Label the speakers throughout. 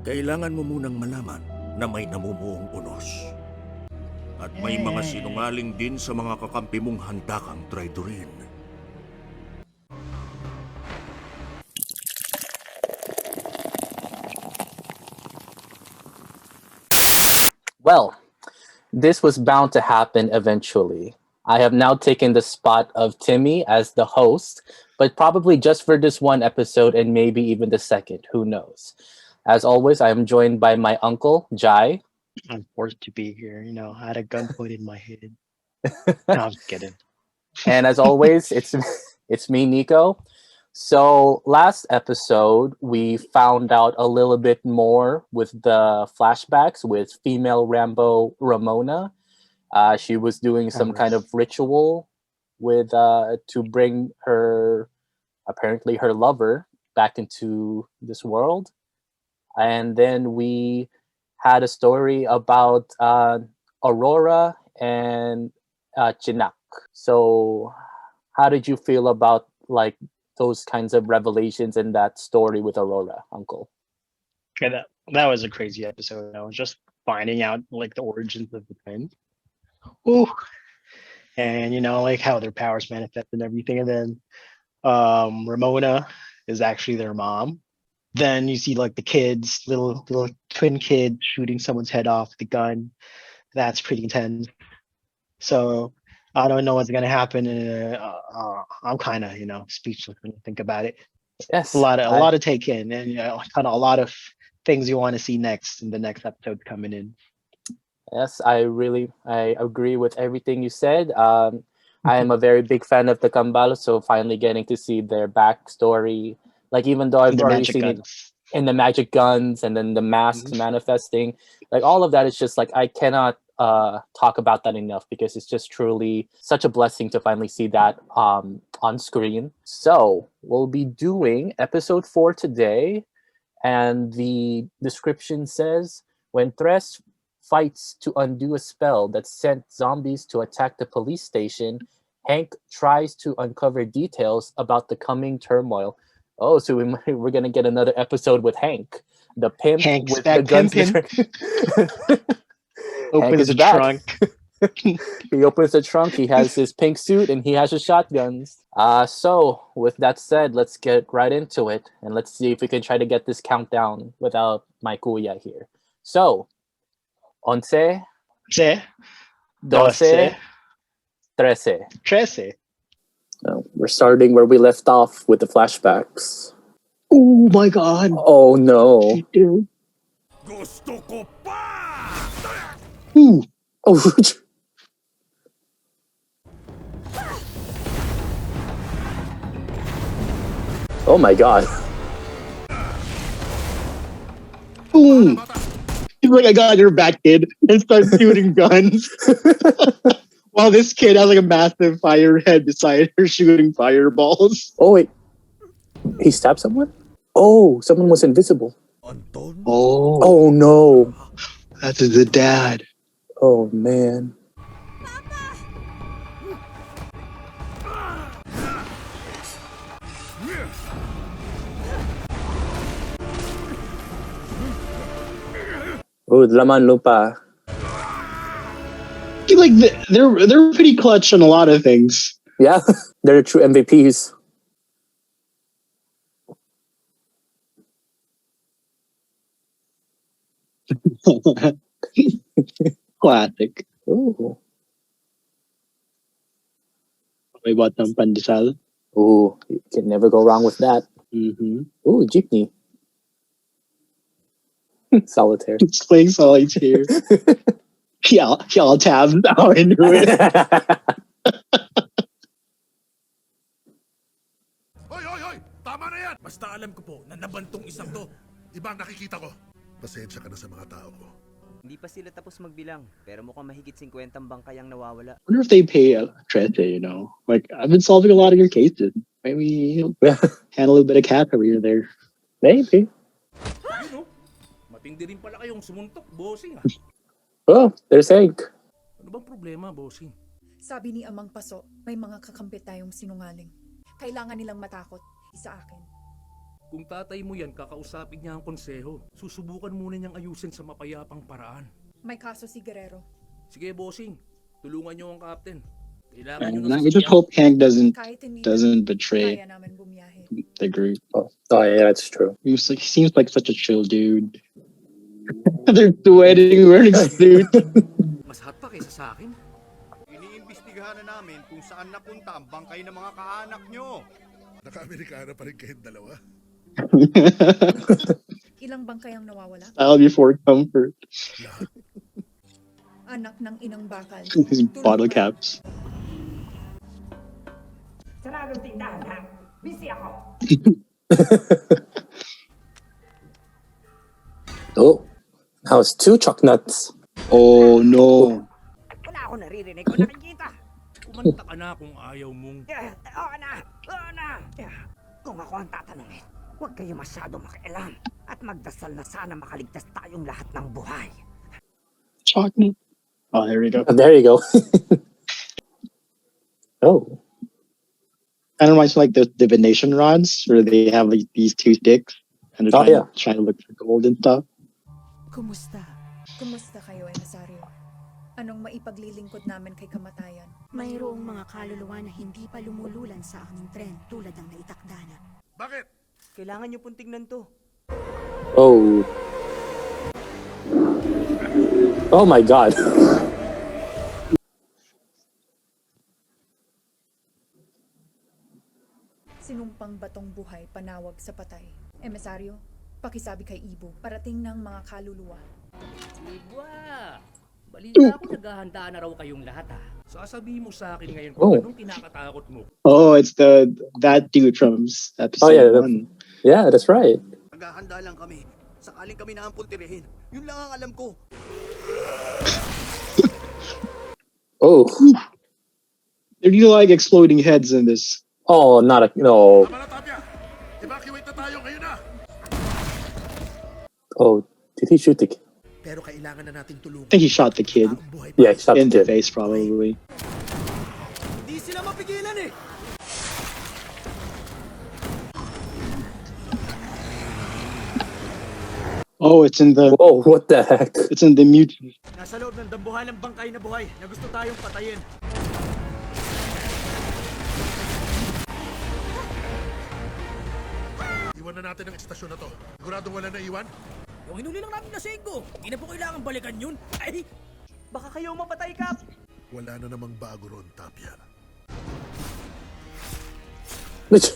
Speaker 1: Kailangan mo munang malaman na may namumuong unos. At may mga sinungaling din sa mga kakampi mong handa kang traidorin.
Speaker 2: Well, this was bound to happen eventually. I have now taken the spot of Timmy as the host, but probably just for this one episode and maybe even the second. Who knows? As always, I am joined by my uncle, Jai.
Speaker 3: I'm forced to be here. I had a gun put in my head. No, I'm just kidding.
Speaker 2: And as always, it's me, Nico. So last episode, we found out a little bit more with the flashbacks with female Rambo Ramona. She was doing some kind of ritual with to bring her, apparently her lover, back into this world. And then we had a story about Aurora and Chinak. So how did you feel about like those kinds of revelations in that story with Aurora, Uncle?
Speaker 3: Okay, that was a crazy episode. I was just finding out like the origins of the twins. Ooh. And like how their powers manifest and everything. And then Ramona is actually their mom. Then you see like the kids, little twin kid shooting someone's head off with a gun. That's pretty intense. So I don't know what's gonna happen. I'm kind of speechless when you think about it.
Speaker 2: Yes,
Speaker 3: a lot to take in, and kind of a lot of things you want to see next in the next episode coming in.
Speaker 2: Yes, I agree with everything you said. I am a very big fan of the Kambal, so finally getting to see their backstory. Like even though I've already seen it in the magic guns and then the masks manifesting, like all of that is just like I cannot talk about that enough because it's just truly such a blessing to finally see that on screen. So we'll be doing episode 4 today, and the description says when Trese fights to undo a spell that sent zombies to attack the police station, Hank tries to uncover details about the coming turmoil. Oh, so we're gonna get another episode with Hank, the pimp
Speaker 3: Hank's
Speaker 2: with
Speaker 3: back
Speaker 2: the guns.
Speaker 3: Opens the trunk.
Speaker 2: He opens the trunk. He has his pink suit and he has his shotguns. So with that said, let's get right into it and let's see if we can try to get this countdown without my kuya here. So, 11, 12, 13. We're starting where we left off with the flashbacks.
Speaker 3: Oh my god.
Speaker 2: Oh no.
Speaker 1: Gusto ko pa!
Speaker 2: Ooh. Oh. Oh my god.
Speaker 3: Boom. He's like, I got your back, kid, and starts shooting guns. While this kid has like a massive fire head beside her shooting fireballs.
Speaker 2: Oh wait. He stabbed someone? Oh, someone was invisible. Oh no.
Speaker 3: That's the dad.
Speaker 2: Oh man. Oh, laman lupa.
Speaker 3: Like they're pretty clutch on a lot of things.
Speaker 2: Yeah, they're true MVPs.
Speaker 3: Classic.
Speaker 2: Ooh.
Speaker 3: May batang pandesal.
Speaker 2: Ooh, you can never go wrong with that.
Speaker 3: Mm-hmm.
Speaker 2: Ooh, jeepney. Solitaire.
Speaker 3: It's playing solitaire. Y'all tabs now into it.
Speaker 1: Hoy! Tama na yan! Basta alam ko po na nabantong isang to. Iba ang nakikita ko. Pasensya ka na sa mga tao ko.
Speaker 4: Hindi pa sila tapos magbilang, pero mukhang mahigit 50 bangkayang nawawala.
Speaker 3: I wonder if they pay Trese, Like, I've been solving a lot of your cases. Maybe hand a little bit of cash over here there.
Speaker 2: Maybe.
Speaker 1: Matindi rin pala kayong sumuntok, bossing.
Speaker 2: Oh, there's Hank.
Speaker 1: Ano bang problema, bossing?
Speaker 5: Sabi ni Amang Paso, may mga kakambit tayong sinungaling. Kailangan nilang matakot, isa akin.
Speaker 1: Kung tatay mo yan, kakausapin niya ang konseho. Susubukan muna niyang ayusin sa mapayapang paraan.
Speaker 5: May kaso si Guerrero.
Speaker 1: Sige, bossing. Tulungan niyo ang captain. Kailangan niyo
Speaker 6: And
Speaker 1: ng
Speaker 6: I just hope Hank
Speaker 5: Kahit hindi
Speaker 6: doesn't
Speaker 5: na,
Speaker 6: betray
Speaker 5: kaya namin bumiyahe.
Speaker 6: the group.
Speaker 2: Oh, yeah, that's true.
Speaker 6: He seems like such a chill dude. They're sweating, wearing suits.
Speaker 1: Mas hot pa kaysa sa akin.
Speaker 7: Iniimbestigahan na namin kung saan napunta ang bangkay ng mga kaanak nyo.
Speaker 8: Naka-Amerikana pa rin kayong dalawa.
Speaker 5: Ilang bangkay ang nawawala?
Speaker 6: Style before comfort.
Speaker 5: Anak ng inang bakal.
Speaker 6: His bottle caps.
Speaker 9: Saradong tindahan ha. Busy ako.
Speaker 2: Oh, that was 2 chalk nuts.
Speaker 6: Oh no.
Speaker 9: Wala ako naririnig o nakikita.
Speaker 1: Kumanta ka na kung ayaw mong...
Speaker 9: Oo na! Oo na! Kung ako ang tatanungin, huwag kayo masyado makialam at magdasal na sana makaligtas tayong lahat ng buhay.
Speaker 6: Chocolate. Oh, there we go.
Speaker 2: Oh, there you go. Oh.
Speaker 6: Kind of reminds me like the divination rods where they have like these 2 sticks and they're trying to look for gold and stuff.
Speaker 5: Kumusta? Kumusta kayo, Emisario? Anong maipaglilingkod namin kay kamatayan?
Speaker 10: Mayroong mga kaluluwa na hindi pa lumululan sa aming tren tulad ng naitakda na.
Speaker 8: Bakit?
Speaker 4: Kailangan niyo pong tignan to.
Speaker 2: Oh. Oh my god.
Speaker 5: Sinumpang batong buhay panawag sa patay. Emisario, pakisabi kay Ibo, parating ng mga kaluluwa.
Speaker 11: Ibwa! Balita ko naghahanda na raw kayong lahat ha.
Speaker 1: Sasabihin mo sa akin ngayon kung anong kinakatakot mo.
Speaker 6: Oh, it's that dude from episode 1.
Speaker 2: Yeah, that's right.
Speaker 7: Naghahanda lang kami. Sakaling kami na ang pultirihin. Yun lang ang alam ko.
Speaker 2: Oh.
Speaker 6: There are like exploding heads in this.
Speaker 2: Oh, not a... No.
Speaker 8: Tama na, Tapia. Evacuate na tayo ngayon na.
Speaker 2: Oh, did he shoot the kid?
Speaker 8: Pero kailangan na nating tulungan.
Speaker 6: I think he shot the kid.
Speaker 2: Yeah, he shot
Speaker 6: in
Speaker 2: the
Speaker 6: the
Speaker 2: kid.
Speaker 6: face probably.
Speaker 7: Hindi sila mapigilan eh.
Speaker 6: Oh, it's in the...
Speaker 2: Oh, what the heck?
Speaker 6: It's in the mute.
Speaker 7: Nasa loob ng dambuhan ng bangkay na buhay na gusto tayong patayin.
Speaker 8: Iwan na natin ang estasyon na to. Siguradong wala na iwan?
Speaker 11: Yung hinuli lang namin na Sengo, hindi na po kailangan balikan yun. Ay!
Speaker 4: Baka kayo mapatay, Kap!
Speaker 8: Wala na namang bago ron, Tapia.
Speaker 6: It's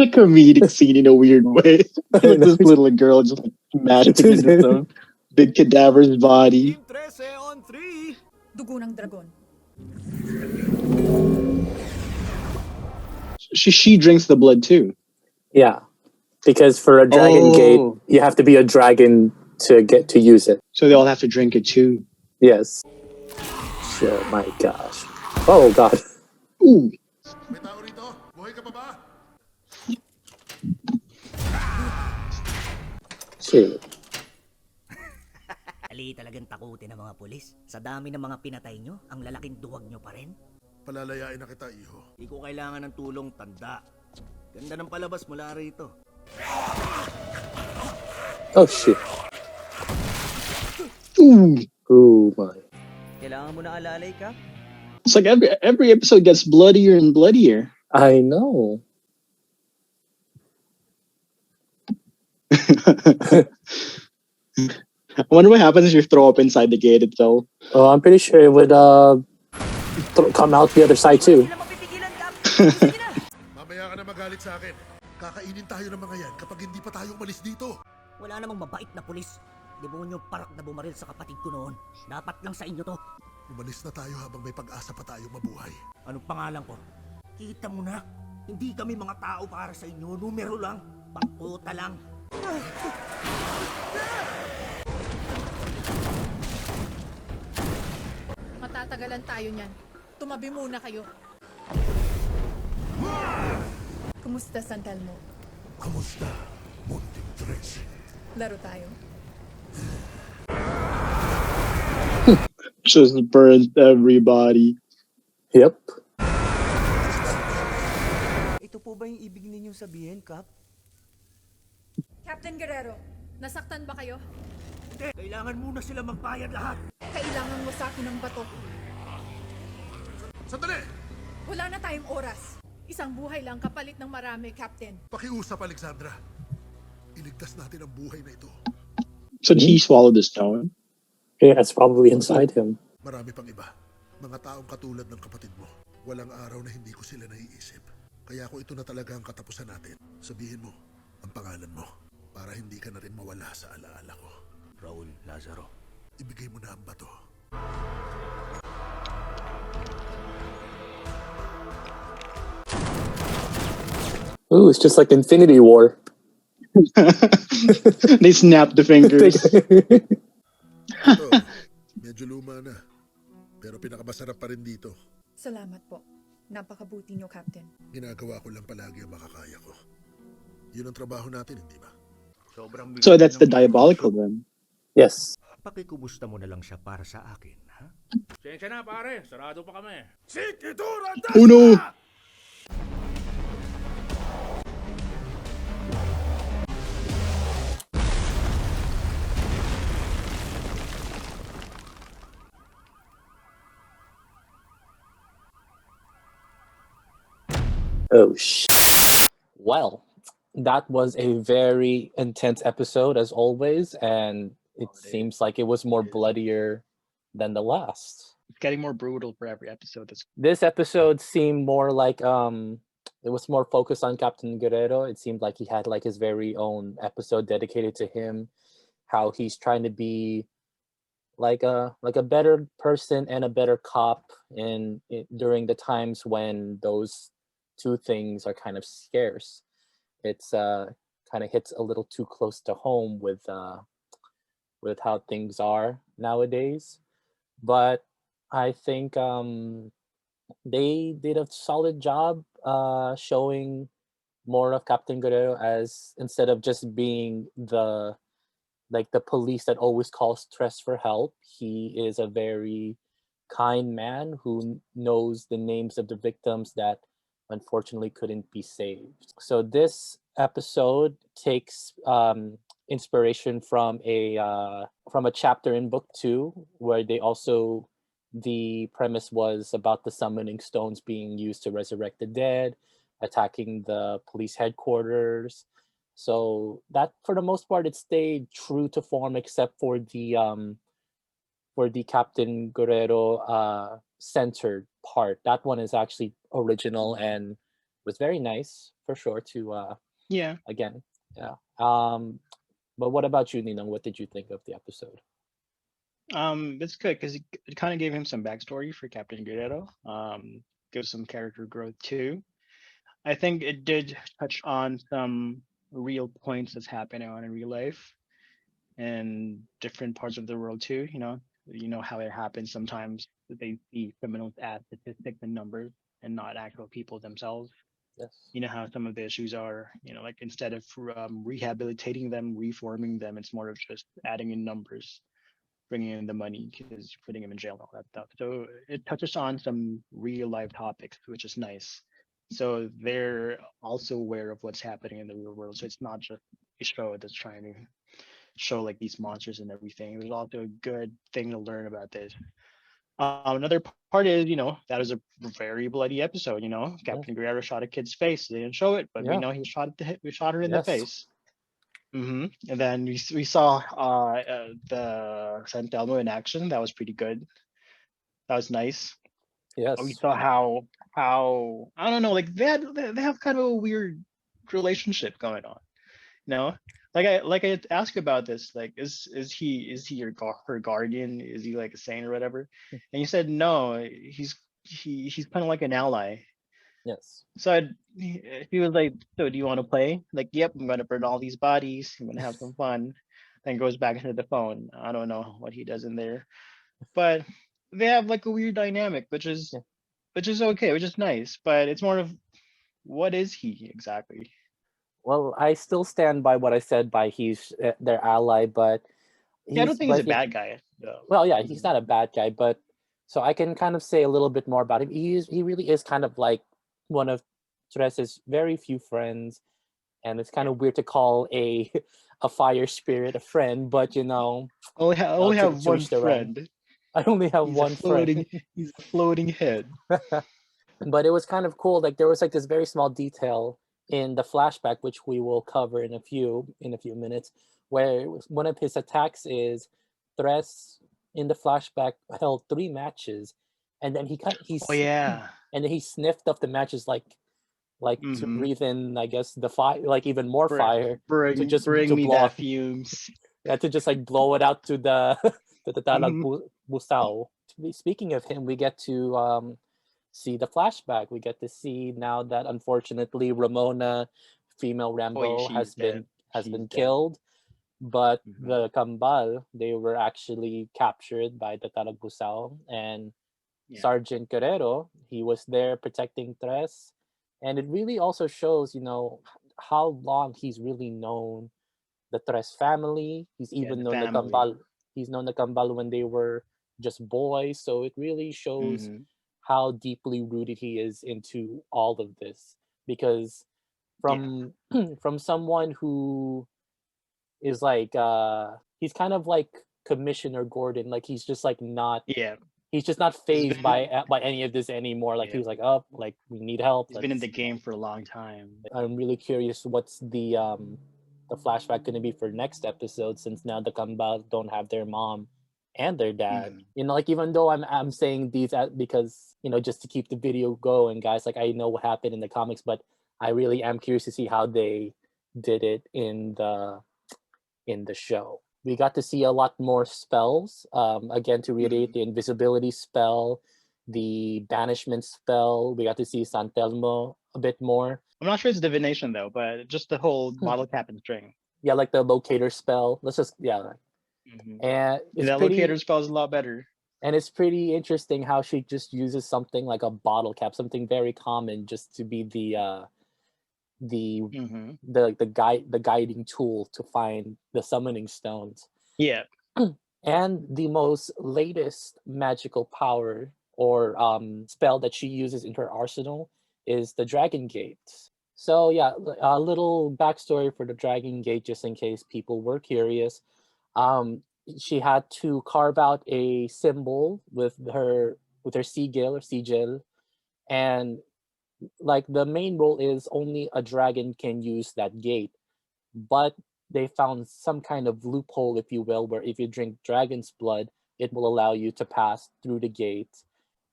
Speaker 6: a comedic scene in a weird way. This little girl just like smashed into some big cadaver's body.
Speaker 7: Team Trese on 3!
Speaker 5: Dugo ng dragon.
Speaker 6: She drinks the blood too.
Speaker 2: Yeah. Because for a dragon gate, you have to be a dragon to get to use it.
Speaker 6: So they all have to drink it too.
Speaker 2: Yes. Oh my gosh. Oh god.
Speaker 6: Ooh.
Speaker 8: May tao rito? Buhay ka pa ba?
Speaker 2: Shit.
Speaker 9: Ali talagang takutin ng mga pulis. Sa dami ng mga pinatay nyo, ang lalaking duwag nyo pa rin.
Speaker 8: Palalayain na kita, iho.
Speaker 7: Di ko kailangan ng tulong, tanda. Ganda ng palabas mula rito.
Speaker 2: Oh shit.
Speaker 6: Ooh.
Speaker 2: Oh my.
Speaker 4: Kailangan mo na alalay, Kap?
Speaker 6: It's like every episode gets bloodier and bloodier.
Speaker 2: I know.
Speaker 6: I wonder what happens if you throw up inside the gate itself.
Speaker 2: Oh, I'm pretty sure it would come out the other side too.
Speaker 4: Hindi na mapipigilan, Kap!
Speaker 8: Mamaya ka na magalit sa akin. Kakainin tayo ng mga yan kapag hindi pa tayo umalis dito.
Speaker 9: Wala namang mabait na pulis. Demonyo parak na bumaril sa kapatid ko noon. Dapat lang sa inyo to.
Speaker 8: Umalis na tayo habang may pag-asa pa tayong mabuhay.
Speaker 7: Anong pangalan ko? Kita mo na. Hindi kami mga tao para sa inyo. Numero lang. Pangkuta lang.
Speaker 5: Matatagalan tayo niyan. Tumabi muna kayo. Kumusta, Santelmo?
Speaker 8: Kamusta, Munting Trese?
Speaker 5: Laro tayo.
Speaker 6: Just burns everybody.
Speaker 2: Yep.
Speaker 4: Ito po ba yung ibig ninyong sabihin, Kap?
Speaker 5: Captain Guerrero, nasaktan ba kayo?
Speaker 7: Hindi, kailangan muna sila magbayad lahat.
Speaker 5: Kailangan wasakin ng bato.
Speaker 8: Sandali!
Speaker 5: Wala na tayong oras. Isang buhay lang kapalit ng marami, Captain.
Speaker 8: Pakiusap, Alexandra. Iligtas natin ang buhay na ito.
Speaker 6: So he swallowed the stone?
Speaker 2: Yeah, it's probably inside him.
Speaker 8: Marami pang iba. Mga taong katulad ng kapatid mo. Walang araw na hindi ko sila naiisip. Kaya kung ito na talaga ang katapusan natin, sabihin mo ang pangalan mo para hindi ka na rin mawala sa alaala ko.
Speaker 1: Raul Lazaro.
Speaker 8: Ibigay mo na ang bato.
Speaker 2: Ooh, it's just like Infinity War.
Speaker 6: They snapped the fingers.
Speaker 8: Ito, medyo luma na. Pero pinakamasarap pa rin dito.
Speaker 5: Salamat po. Napakabuti niyo, Captain.
Speaker 8: Ginagawa ko lang palagi ang makakaya ko. Yun ang trabaho natin, hindi ba?
Speaker 1: Sobrang
Speaker 6: So that's the diabolical then.
Speaker 2: Yes.
Speaker 1: Pakikumusta mo na lang siya para sa akin, ha?
Speaker 11: Sensya na pare, sarado pa kami.
Speaker 6: Oh no!
Speaker 2: Oh, Well, that was a very intense episode as always, and it seems like it was more bloodier than the last.
Speaker 3: It's getting more brutal for every episode.
Speaker 2: This episode seemed more like it was more focused on Captain Guerrero. It seemed like he had like his very own episode dedicated to him, how he's trying to be like a better person and a better cop during the times when those two things are kind of scarce. It's kind of hits a little too close to home with how things are nowadays. But I think they did a solid job showing more of Captain Guerrero as, instead of just being the police that always calls Trese for help, he is a very kind man who knows the names of the victims that unfortunately couldn't be saved. So this episode takes inspiration from a chapter in book 2 where the premise was about the summoning stones being used to resurrect the dead, attacking the police headquarters. So that, for the most part, it stayed true to form, except for the Captain Guerrero centered part. That one is actually original and was very nice for sure to
Speaker 3: Yeah.
Speaker 2: again. Yeah. But what about you, Ninong? What did you think of the episode?
Speaker 3: It's good because it kind of gave him some backstory for Captain Guerrero. Gives some character growth too. I think it did touch on some real points that's happening on in real life and different parts of the world too. You know how it happens sometimes. They see criminals as statistics and numbers and not actual people themselves.
Speaker 2: Yes.
Speaker 3: You know how some of the issues are. Like instead of rehabilitating them, reforming them, it's more of just adding in numbers, bringing in the money because putting them in jail and all that stuff. So it touches on some real life topics, which is nice. So they're also aware of what's happening in the real world. So it's not just a show that's trying to show like these monsters and everything. There's also a good thing to learn about this. Another part is, that was a very bloody episode. Captain Guerrero shot a kid's face. They didn't show it, but we know he shot we shot her in the face. And then we saw the San Telmo in action. That was pretty good. That was nice.
Speaker 2: Yes.
Speaker 3: We saw how I don't know, like they have kind of a weird relationship going on. Like I asked about this, like is he her guardian? Is he like a saint or whatever? And you said no, he's kind of like an ally.
Speaker 2: Yes.
Speaker 3: So he was like, so do you want to play? Like, yep, I'm gonna burn all these bodies. I'm gonna have some fun. Then goes back into the phone. I don't know what he does in there, but they have like a weird dynamic, which is okay, which is nice. But it's more of, what is he exactly?
Speaker 2: Well, I still stand by what I said. By he's their ally, but
Speaker 3: I don't think he's a bad guy.
Speaker 2: Well, yeah, he's not a bad guy, but so I can kind of say a little bit more about him. He really is kind of like one of Trese's very few friends. And it's kind of weird to call a a fire spirit a friend, but
Speaker 3: I only have
Speaker 2: to
Speaker 3: one
Speaker 2: each their own.
Speaker 3: friend.
Speaker 2: I only have
Speaker 3: He's a
Speaker 2: one friend.
Speaker 3: he's a floating head.
Speaker 2: But it was kind of cool. Like there was like this very small detail in the flashback, which we will cover in a few minutes, where one of his attacks is Tres in the flashback held 3 matches, and then
Speaker 3: Oh yeah.
Speaker 2: and then he sniffed up the matches like to
Speaker 3: Mm-hmm.
Speaker 2: breathe in, I guess, the fire, like even more fire to just
Speaker 3: Bring
Speaker 2: to
Speaker 3: me
Speaker 2: blow
Speaker 3: that
Speaker 2: out,
Speaker 3: fumes.
Speaker 2: yeah, to just like blow it out to the to the
Speaker 3: Mhm.
Speaker 2: Busao. Speaking of him, we get to see the flashback. We get to see now that unfortunately Ramona, female
Speaker 3: Oh, yeah,
Speaker 2: Rambo,
Speaker 3: she's dead.
Speaker 2: has
Speaker 3: She's
Speaker 2: been
Speaker 3: dead.
Speaker 2: killed, but
Speaker 3: Mhm.
Speaker 2: the Kambal, they were actually captured by the Talagbusao, and
Speaker 3: Yeah.
Speaker 2: Sergeant Guerrero, he was there protecting Tres, and it really also shows, how long he's really known the Tres family. He's
Speaker 3: Yeah,
Speaker 2: even
Speaker 3: the
Speaker 2: known the
Speaker 3: family.
Speaker 2: Kambal. He's known the Kambal when they were just boys. So it really shows
Speaker 3: Mhm.
Speaker 2: how deeply rooted he is into all of this. Because from from someone who is like he's kind of like Commissioner Gordon, like he's just like not
Speaker 3: Yeah.
Speaker 2: he's just not
Speaker 3: He's
Speaker 2: phased
Speaker 3: been
Speaker 2: by any of this anymore. Like he
Speaker 3: yeah.
Speaker 2: was like, oh, like we need help.
Speaker 3: He's been in the game for a long time.
Speaker 2: I'm really curious what's the flashback going to be for next episode, since now the Kambal don't have their mom and their dad.
Speaker 3: Mhm.
Speaker 2: Like even though I'm saying these because just to keep the video going, guys. Like I know what happened in the comics, but I really am curious to see how they did it in the show. We got to see a lot more spells. Again, to reiterate, the invisibility spell, the banishment spell. We got to see San Telmo a bit more.
Speaker 3: I'm not sure it's divination though, but just the whole bottle cap and string.
Speaker 2: Yeah, like the locator spell. Let's just
Speaker 3: Mhm.
Speaker 2: and
Speaker 3: And that locator spell is a lot better.
Speaker 2: and it's pretty interesting how she just uses something like a bottle cap, something very common, just to be the
Speaker 3: Mhm.
Speaker 2: the guiding tool to find the summoning stones.
Speaker 3: Yeah.
Speaker 2: And the most latest magical power or spell that she uses in her arsenal is the Dragon Gate. So yeah, a little backstory for the Dragon Gate, just in case people were curious. She had to carve out a symbol with her sigil, and like the main rule is only a dragon can use that gate, but they found some kind of loophole, if you will, where if you drink dragon's blood, it will allow you to pass through the gate.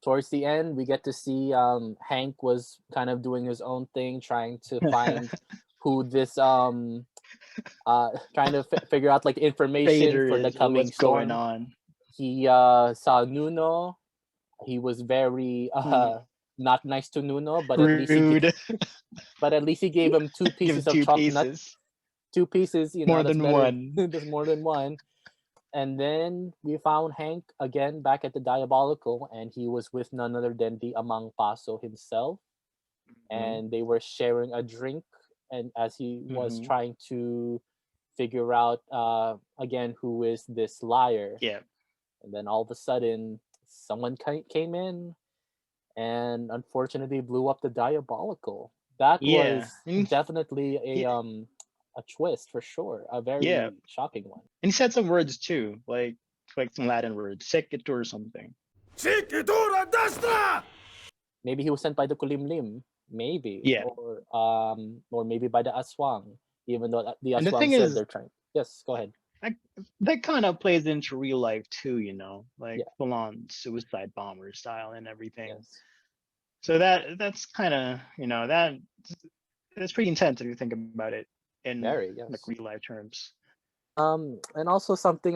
Speaker 2: Towards the end, we get to see Hank was kind of doing his own thing, trying to find who this trying to figure out like information
Speaker 3: Fader
Speaker 2: for the
Speaker 3: is or
Speaker 2: coming
Speaker 3: what's going
Speaker 2: storm.
Speaker 3: on.
Speaker 2: He saw Nuno. He was very not nice to Nuno, but at least
Speaker 3: Rude.
Speaker 2: but at least he gave him 2
Speaker 3: Give
Speaker 2: pieces of
Speaker 3: two
Speaker 2: chocolate.
Speaker 3: pieces.
Speaker 2: 2 pieces,
Speaker 3: More
Speaker 2: that's
Speaker 3: than
Speaker 2: better.
Speaker 3: one.
Speaker 2: There's more than one. And then we found Hank again back at the Diabolical, and he was with none other than the Amang Paso himself. And they were sharing a drink, and as he was trying to figure out again who is this liar.
Speaker 3: Yeah.
Speaker 2: And then all of a sudden, someone came in and unfortunately blew up the Diabolical. That
Speaker 3: Yeah.
Speaker 2: was definitely a twist for sure, a very shocking one.
Speaker 3: And he said some words too, like some Latin words, sequitur or something.
Speaker 1: Sequitur ad destra!
Speaker 2: Maybe he was sent by the Kulimlim, maybe,
Speaker 3: Yeah.
Speaker 2: or maybe by the Aswang, even though the
Speaker 3: And the
Speaker 2: Aswang
Speaker 3: thing
Speaker 2: said
Speaker 3: is,
Speaker 2: they're trying. Yes, go ahead.
Speaker 3: that kind of plays into real life too, like
Speaker 2: Yeah.
Speaker 3: full on suicide bomber style and everything.
Speaker 2: Yes.
Speaker 3: So that's kind of that's pretty intense if you think about it in
Speaker 2: Very, yes.
Speaker 3: like real life terms.
Speaker 2: And also something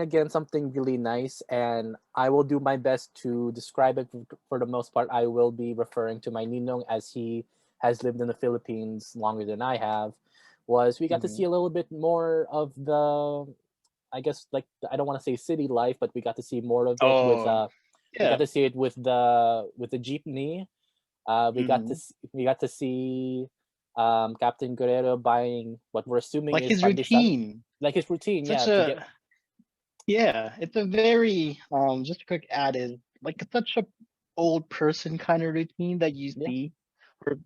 Speaker 2: really nice, and I will do my best to describe it. For the most part, I will be referring to my ninong, as he has lived in the Philippines longer than I have. Was we got to see a little bit more of the, I guess, like, I don't want to say city life, but we got to see more of it with we got to see it with the jeepney. We got to see Captain Guerrero buying what we're assuming
Speaker 3: like
Speaker 2: is
Speaker 3: his
Speaker 2: pandesal.
Speaker 3: routine.
Speaker 2: Like his routine,
Speaker 3: Such it's a very just a quick add is like such a old person kind of routine that you see, or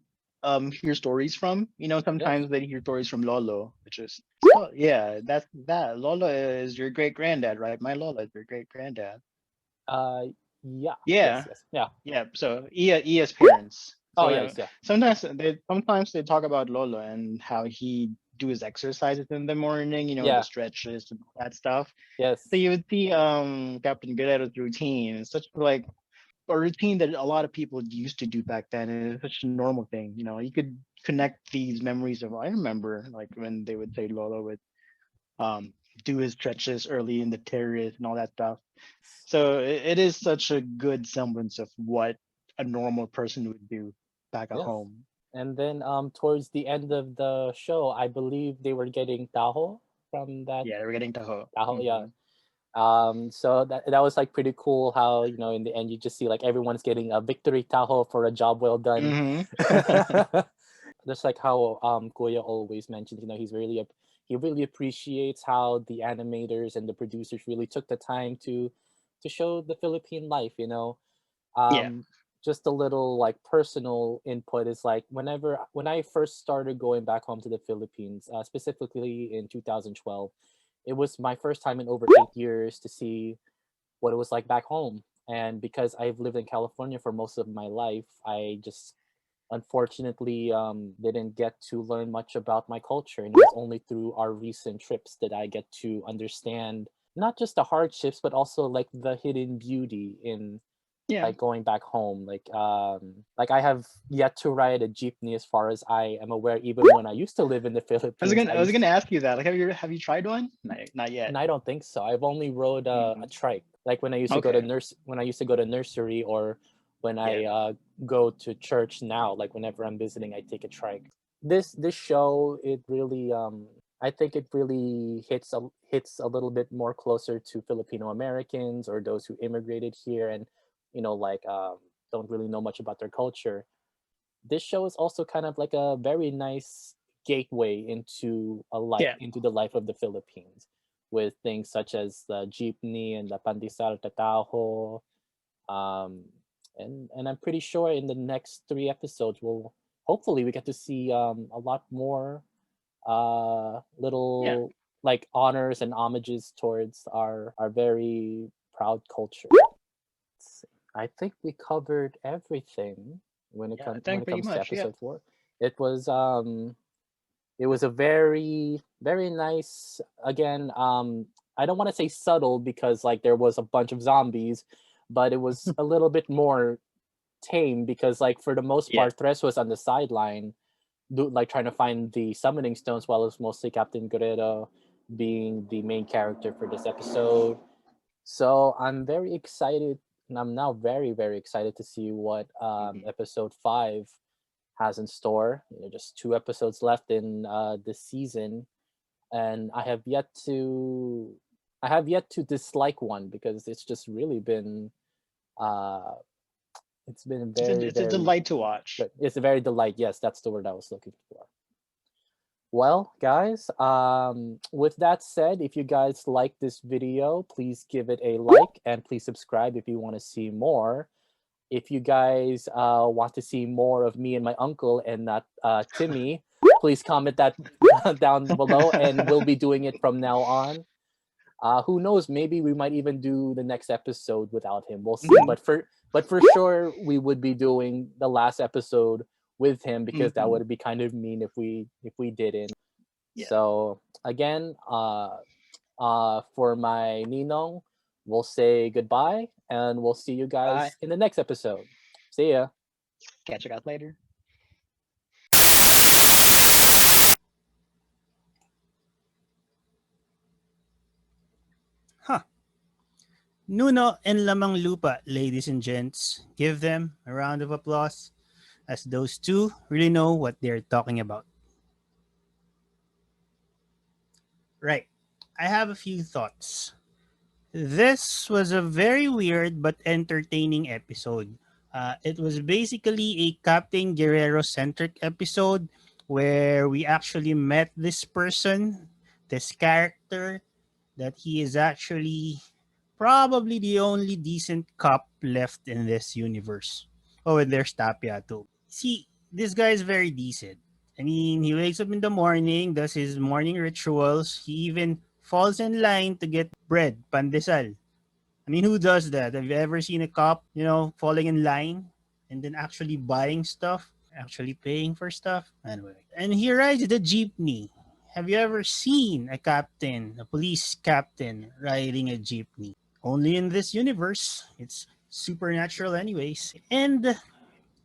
Speaker 3: hear stories from. Sometimes they hear stories from Lolo, which is yeah, that's that. Lolo is your great granddad, right? My Lolo is your great granddad.
Speaker 2: Uh, yeah.
Speaker 3: Yeah,
Speaker 2: Yes. Yeah.
Speaker 3: yeah. So Ia's parents.
Speaker 2: Oh,
Speaker 3: So
Speaker 2: yes. Yeah.
Speaker 3: sometimes they talk about Lolo and how he do his exercises in the morning. The
Speaker 2: Yeah.
Speaker 3: stretches and all that stuff.
Speaker 2: Yes.
Speaker 3: So you would see Captain Guerrero's routine. It's such like a routine that a lot of people used to do back then, and it's such a normal thing. You could connect these memories of I remember like when they would say Lolo would um do his stretches early in the terrace and all that stuff. So it is such a good semblance of what a normal person would do back at
Speaker 2: Yes.
Speaker 3: home.
Speaker 2: And then towards the end of the show, I believe they were getting taho from that.
Speaker 3: Yeah, they were getting taho.
Speaker 2: Taho, yeah.
Speaker 3: Mhm.
Speaker 2: So that was like pretty cool how, in the end you just see like everyone's getting a victory taho for a job well done. Just like how Kuya always mentions, he really appreciates how the animators and the producers really took the time to show the Philippine life,
Speaker 3: Yeah.
Speaker 2: Just a little like personal input is like when I first started going back home to the Philippines, specifically in 2012, it was my first time in over 8 years to see what it was like back home. And because I've lived in California for most of my life, I just unfortunately didn't get to learn much about my culture. And it was only through our recent trips that I get to understand not just the hardships, but also like the hidden beauty in
Speaker 3: Yeah.
Speaker 2: like going back home. Like I have yet to ride a jeepney as far as I am aware, even when I used to live in the Philippines.
Speaker 3: I was gonna ask you that. Like, have you tried one? Not yet.
Speaker 2: And I don't think so. I've only rode a trike. Like when I used to go to
Speaker 3: Okay.
Speaker 2: nursery, or when I go to church now. Like whenever I'm visiting, I take a trike. This show, it really I think it really hits a little bit more closer to Filipino Americans or those who immigrated here and don't really know much about their culture. This show is also kind of like a very nice gateway
Speaker 3: Yeah.
Speaker 2: into the life of the Philippines, with things such as the jeepney and the pandesal taho. Um, and I'm pretty sure in the next 3 episodes hopefully we get to see a lot more
Speaker 3: Yeah.
Speaker 2: little like honors and homages towards our very proud culture. I think we covered everything when it
Speaker 3: Yeah, I
Speaker 2: comes
Speaker 3: think pretty
Speaker 2: to
Speaker 3: much. Yeah.
Speaker 2: episode 4. It was a very very nice, again, I don't want to say subtle because like there was a bunch of zombies, but it was a little bit more tame because like for the most
Speaker 3: Yeah.
Speaker 2: part Trese was on the sideline like trying to find the summoning stones, while it was mostly Captain Guerrero being the main character for this episode. So I'm very excited, and I'm now very, very excited to see what episode 5 has in store. Just 2 episodes left in this season, and I have yet to dislike one because it's just really been uh, it's been very,
Speaker 3: It's a
Speaker 2: very
Speaker 3: delight to watch.
Speaker 2: good. It's a very delight. Yes, that's the word I was looking for. Well, guys, with that said, if you guys like this video, please give it a like and please subscribe if you want to see more. If you guys want to see more of me and my uncle and not Timmy, please comment that down below and we'll be doing it from now on. Who knows, maybe we might even do the next episode without him. We'll see. But for sure we would be doing the last episode with him because that would be kind of mean if we didn't.
Speaker 3: Yeah.
Speaker 2: So again, for my Ninong, we'll say goodbye and we'll see you guys in the next episode. See ya.
Speaker 3: Catch you guys later.
Speaker 12: Nuno and Lamang Lupa, ladies and gents. Give them a round of applause, as those two really know what they're talking about. Right. I have a few thoughts. This was a very weird but entertaining episode. It was basically a Captain Guerrero centric episode where we actually met this person, this character, that he is actually probably the only decent cop left in this universe. Oh, and there's Tapia too. See, this guy is very decent. I mean, he wakes up in the morning, does his morning rituals. He even falls in line to get bread, pandesal. I mean, who does that? Have you ever seen a cop, falling in line and then actually buying stuff, actually paying for stuff? Anyway. And he rides the jeepney. Have you ever seen a police captain, riding a jeepney? Only in this universe. It's supernatural, anyways. And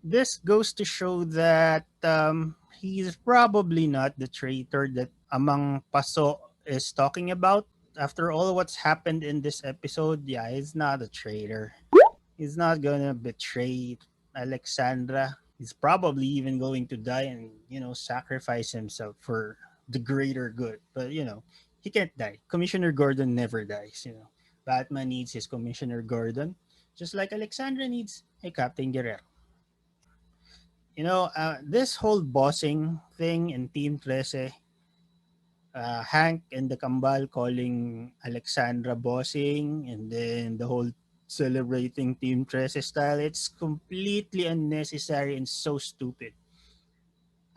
Speaker 12: this goes to show that he's probably not the traitor that Amang Paso is talking about. After all what's happened in this episode, yeah, he's not a traitor. He's not gonna betray Alexandra. He's probably even going to die and, sacrifice himself for the greater good. But, he can't die. Commissioner Gordon never dies. Batman needs his Commissioner Gordon, just like Alexandra needs a Captain Guerrero. This whole bossing thing in Team Trese, Hank and the Kambal calling Alexandra bossing, and then the whole celebrating Team Trese style, it's completely unnecessary and so stupid.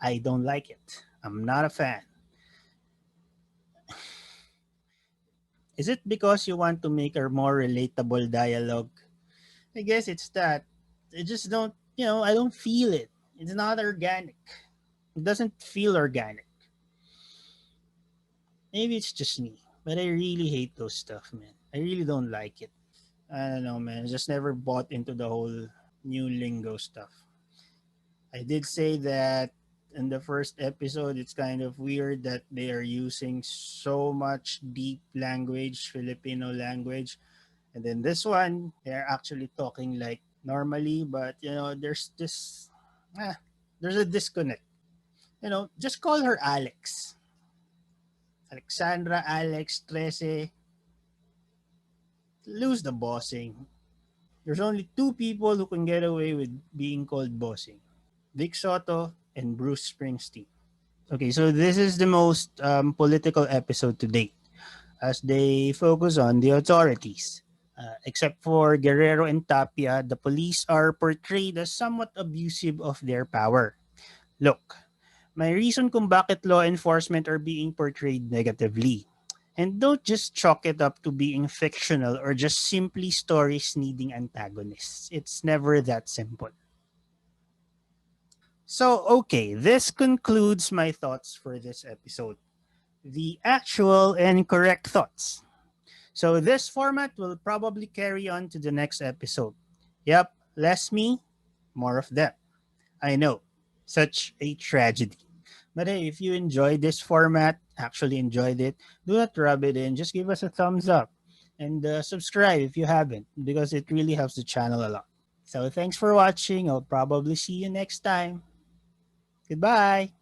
Speaker 12: I don't like it. I'm not a fan. Is it because you want to make a more relatable dialogue? I guess it's that. I just don't, I don't feel it. It's not organic. It doesn't feel organic. Maybe it's just me, but I really hate those stuff, man. I really don't like it. I don't know, man. I just never bought into the whole new lingo stuff. I did say that in the first episode, it's kind of weird that they are using so much deep language, Filipino language. And then this one, they're actually talking like normally, but there's this, there's a disconnect. Just call her Alex. Alexandra, Alex, Trese. Lose the bossing. There's only two people who can get away with being called bossing: Vic Soto and Bruce Springsteen. Okay, so this is the most political episode to date, as they focus on the authorities. Except for Guerrero and Tapia, the police are portrayed as somewhat abusive of their power. Look, my reason kung bakit law enforcement are being portrayed negatively. And don't just chalk it up to being fictional or just simply stories needing antagonists. It's never that simple. So, okay, this concludes my thoughts for this episode. The actual and correct thoughts. So, this format will probably carry on to the next episode. Yep, less me, more of them. I know, such a tragedy. But hey, if you enjoyed this format, actually enjoyed it, do not rub it in. Just give us a thumbs up and subscribe if you haven't, because it really helps the channel a lot. So thanks for watching. I'll probably see you next time. Goodbye.